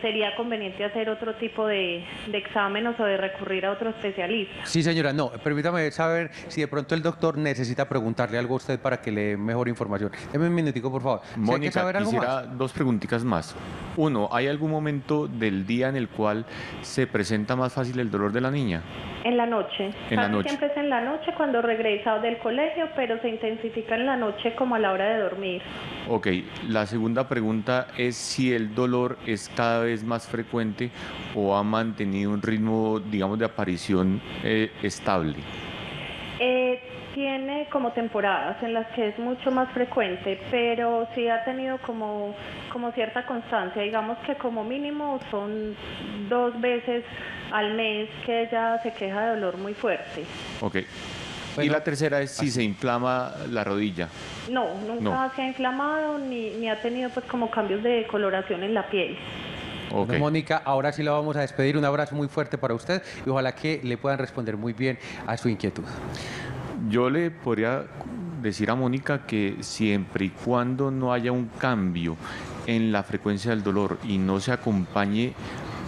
sería conveniente hacer otro tipo de exámenes o de recurrir a otro especialista. Sí, señora. No, permítame saber si de pronto el doctor necesita preguntarle algo a usted para que le dé mejor información. Deme un minutico, por favor. ¿Sí hay que Mónica, saber algo quisiera más? 2 preguntitas más. Uno, ¿hay algún momento del día en el cual se presenta más fácil el dolor de la niña? En la noche. En la noche. Siempre es en la noche cuando regresa del colegio, pero se intensifica en la noche como a la hora de dormir. Ok, la segunda pregunta es si el dolor es cada vez más frecuente o ha mantenido un ritmo, digamos, de aparición estable. Tiene como temporadas en las que es mucho más frecuente, pero sí ha tenido como cierta constancia. Digamos que como mínimo son 2 veces al mes que ella se queja de dolor muy fuerte. Ok. Y Bueno, la tercera es si se inflama la rodilla. No, nunca se ha inflamado ni ha tenido pues como cambios de coloración en la piel. Ok. Bueno, Mónica, ahora sí la vamos a despedir. Un abrazo muy fuerte para usted y ojalá que le puedan responder muy bien a su inquietud. Yo le podría decir a Mónica que siempre y cuando no haya un cambio en la frecuencia del dolor y no se acompañe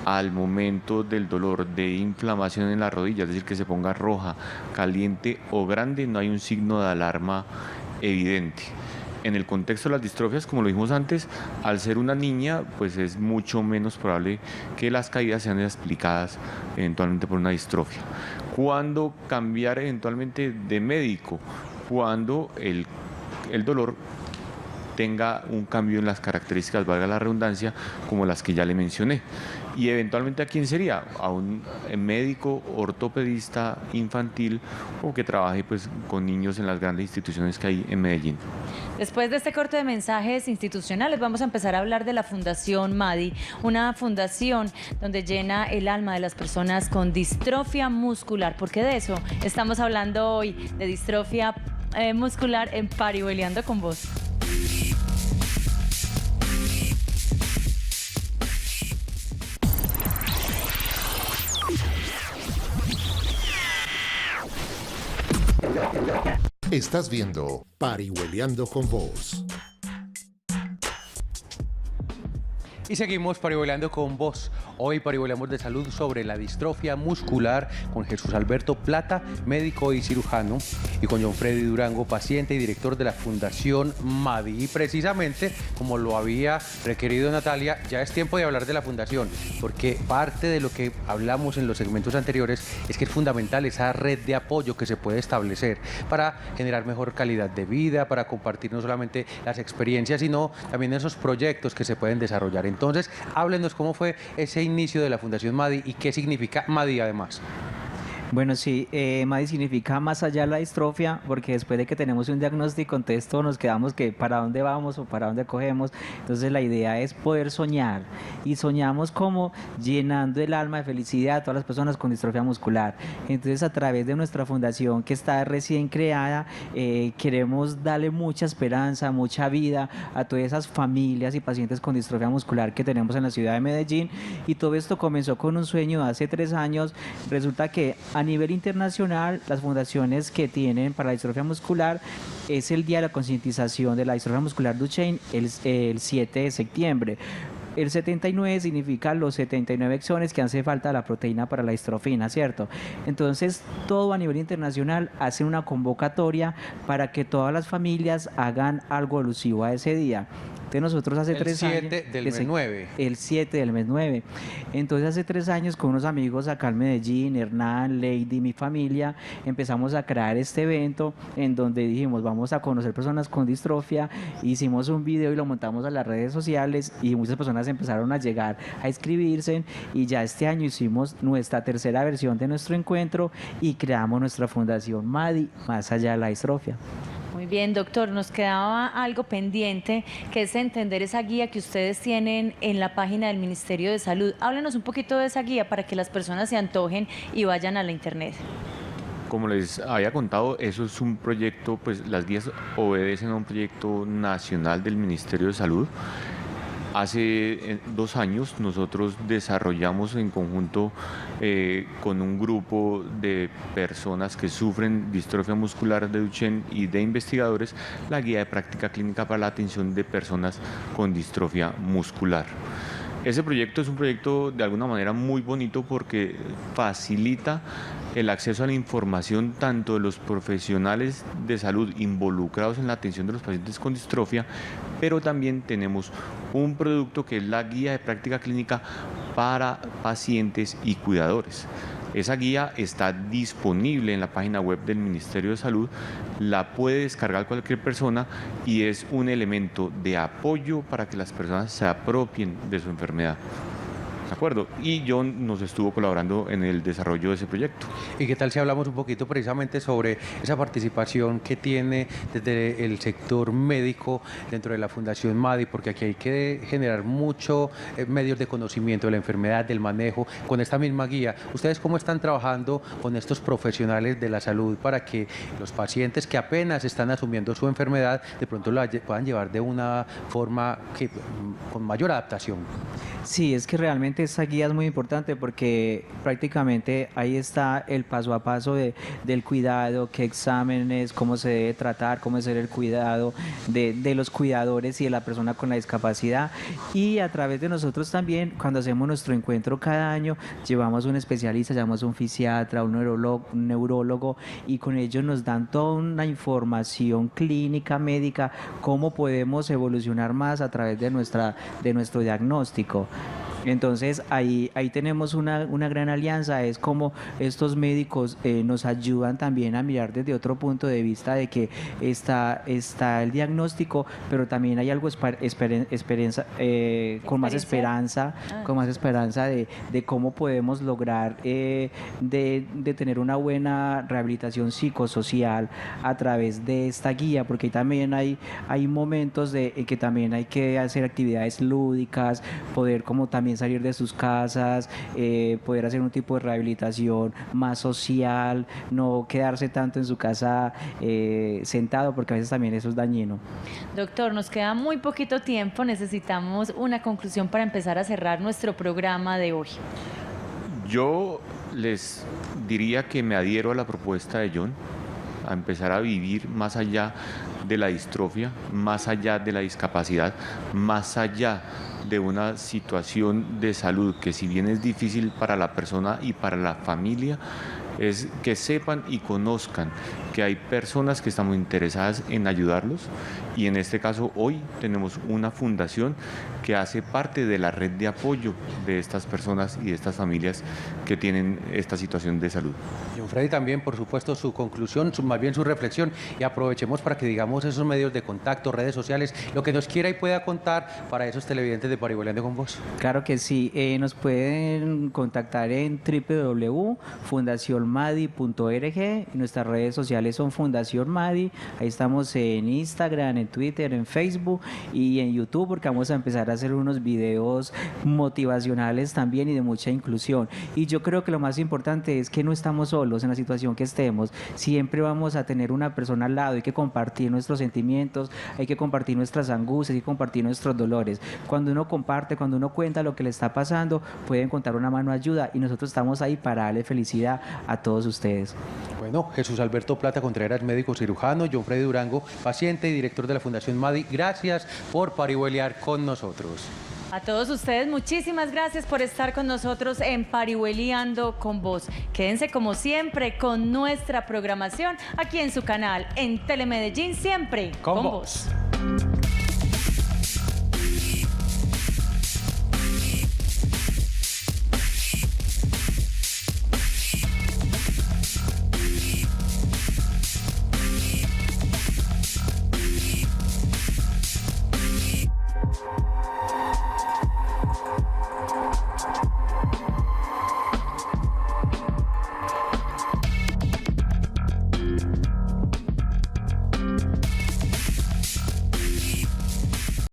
al momento del dolor de inflamación en la rodilla, es decir, que se ponga roja, caliente o grande, no hay un signo de alarma evidente. En el contexto de las distrofias, como lo dijimos antes, al ser una niña, pues es mucho menos probable que las caídas sean explicadas eventualmente por una distrofia. ¿Cuándo cambiar eventualmente de médico? Cuando el dolor tenga un cambio en las características, valga la redundancia, como las que ya le mencioné. Y eventualmente, ¿a quién sería? A un médico ortopedista infantil o que trabaje pues con niños en las grandes instituciones que hay en Medellín. Después de este corte de mensajes institucionales, vamos a empezar a hablar de la Fundación MADI, una fundación donde llena el alma de las personas con distrofia muscular, porque de eso estamos hablando hoy, de distrofia muscular en Parihueliando con vos. Estás viendo Parihueliando con vos. Y seguimos parihueleando con vos. Hoy parihueleamos de salud sobre la distrofia muscular con Jesús Alberto Plata, médico y cirujano, y con John Freddy Durango, paciente y director de la Fundación MADI. Y precisamente, como lo había requerido Natalia, ya es tiempo de hablar de la Fundación, porque parte de lo que hablamos en los segmentos anteriores es que es fundamental esa red de apoyo que se puede establecer para generar mejor calidad de vida, para compartir no solamente las experiencias, sino también esos proyectos que se pueden desarrollar. Entonces, háblenos cómo fue ese inicio de la Fundación MADI y qué significa MADI además. Bueno, sí, MADI significa más allá de la distrofia, porque después de que tenemos un diagnóstico, entonces todos nos quedamos que para dónde vamos o para dónde cogemos. Entonces la idea es poder soñar, y soñamos como llenando el alma de felicidad a todas las personas con distrofia muscular. Entonces, a través de nuestra fundación, que está recién creada, queremos darle mucha esperanza, mucha vida a todas esas familias y pacientes con distrofia muscular que tenemos en la ciudad de Medellín. Y todo esto comenzó con un sueño de hace 3 años. Resulta que a nivel internacional, las fundaciones que tienen para la distrofia muscular es el Día de la Concientización de la Distrofia Muscular Duchenne, el 7 de septiembre. El 79 significa los 79 exones que hace falta la proteína para la distrofina, ¿cierto? Entonces, todo a nivel internacional hace una convocatoria para que todas las familias hagan algo alusivo a ese día. Entonces, nosotros hace 3 años... El 7 del mes 9. El 7 del mes 9. Entonces, hace 3 años, con unos amigos acá en Medellín, Hernán, Lady, mi familia, empezamos a crear este evento en donde dijimos, vamos a conocer personas con distrofia. Hicimos un video y lo montamos a las redes sociales, y muchas personas empezaron a llegar a inscribirse, y ya este año hicimos nuestra 3ª versión de nuestro encuentro y creamos nuestra Fundación MADI, más allá de la distrofia. Muy bien, doctor, nos quedaba algo pendiente, que es entender esa guía que ustedes tienen en la página del Ministerio de Salud. Háblenos un poquito de esa guía para que las personas se antojen y vayan a la internet. Como les había contado, eso es un proyecto, pues las guías obedecen a un proyecto nacional del Ministerio de Salud. Hace 2 años nosotros desarrollamos en conjunto con un grupo de personas que sufren distrofia muscular de Duchenne y de investigadores la guía de práctica clínica para la atención de personas con distrofia muscular. Ese proyecto es un proyecto de alguna manera muy bonito porque facilita el acceso a la información tanto de los profesionales de salud involucrados en la atención de los pacientes con distrofia, pero también tenemos un producto que es la guía de práctica clínica para pacientes y cuidadores. Esa guía está disponible en la página web del Ministerio de Salud, la puede descargar cualquier persona y es un elemento de apoyo para que las personas se apropien de su enfermedad. ¿De acuerdo? Y John nos estuvo colaborando en el desarrollo de ese proyecto. ¿Y qué tal si hablamos un poquito precisamente sobre esa participación que tiene desde el sector médico dentro de la Fundación MADI? Porque aquí hay que generar muchos medios de conocimiento de la enfermedad, del manejo, con esta misma guía. ¿Ustedes cómo están trabajando con estos profesionales de la salud para que los pacientes que apenas están asumiendo su enfermedad de pronto la puedan llevar de una forma con mayor adaptación? Sí, es que realmente esta guía es muy importante porque prácticamente ahí está el paso a paso del cuidado, qué exámenes, cómo se debe tratar, cómo es el cuidado de los cuidadores y de la persona con la discapacidad. Y a través de nosotros también, cuando hacemos nuestro encuentro cada año, llevamos un especialista, llevamos un fisiatra, un neurólogo, y con ellos nos dan toda una información clínica, médica, cómo podemos evolucionar más a través de nuestro diagnóstico. Entonces ahí tenemos una gran alianza, es como estos médicos nos ayudan también a mirar desde otro punto de vista de que está el diagnóstico, pero también hay algo con más esperanza de cómo podemos lograr de tener una buena rehabilitación psicosocial a través de esta guía, porque también hay momentos en que también hay que hacer actividades lúdicas, poder como también salir de sus casas, poder hacer un tipo de rehabilitación más social, no quedarse tanto en su casa sentado, porque a veces también eso es dañino. Doctor, nos queda muy poquito tiempo, necesitamos una conclusión para empezar a cerrar nuestro programa de hoy. Yo les diría que me adhiero a la propuesta de John. a empezar a vivir más allá de la distrofia, más allá de la discapacidad, más allá de una situación de salud que, si bien es difícil para la persona y para la familia, es que sepan y conozcan que hay personas que estamos interesadas en ayudarlos, y en este caso hoy tenemos una fundación que hace parte de la red de apoyo de estas personas y de estas familias que tienen esta situación de salud. John Freddy, también, por supuesto, su conclusión, más bien su reflexión, y aprovechemos para que digamos esos medios de contacto, redes sociales, lo que nos quiera y pueda contar para esos televidentes de Parihueliando con Vos. Claro que sí, nos pueden contactar en www.fundacionmadi.org, nuestras redes sociales son Fundación Madi, ahí estamos en Instagram, en Twitter, en Facebook y en YouTube, porque vamos a empezar a hacer unos videos motivacionales también y de mucha inclusión. Y yo creo que lo más importante es que no estamos solos en la situación que estemos, siempre vamos a tener una persona al lado, hay que compartir nuestros sentimientos, hay que compartir nuestras angustias, hay que compartir nuestros dolores. Cuando uno comparte, cuando uno cuenta lo que le está pasando, puede encontrar una mano de ayuda, y nosotros estamos ahí para darle felicidad a todos ustedes. Bueno, Jesús Alberto Plata Contreras, médico cirujano, John Freddy Durango, paciente y director de la Fundación Madi, gracias por parihuelear con nosotros. A todos ustedes, muchísimas gracias por estar con nosotros en Parihueliando con Vos. Quédense como siempre con nuestra programación aquí en su canal, en Telemedellín, siempre con vos.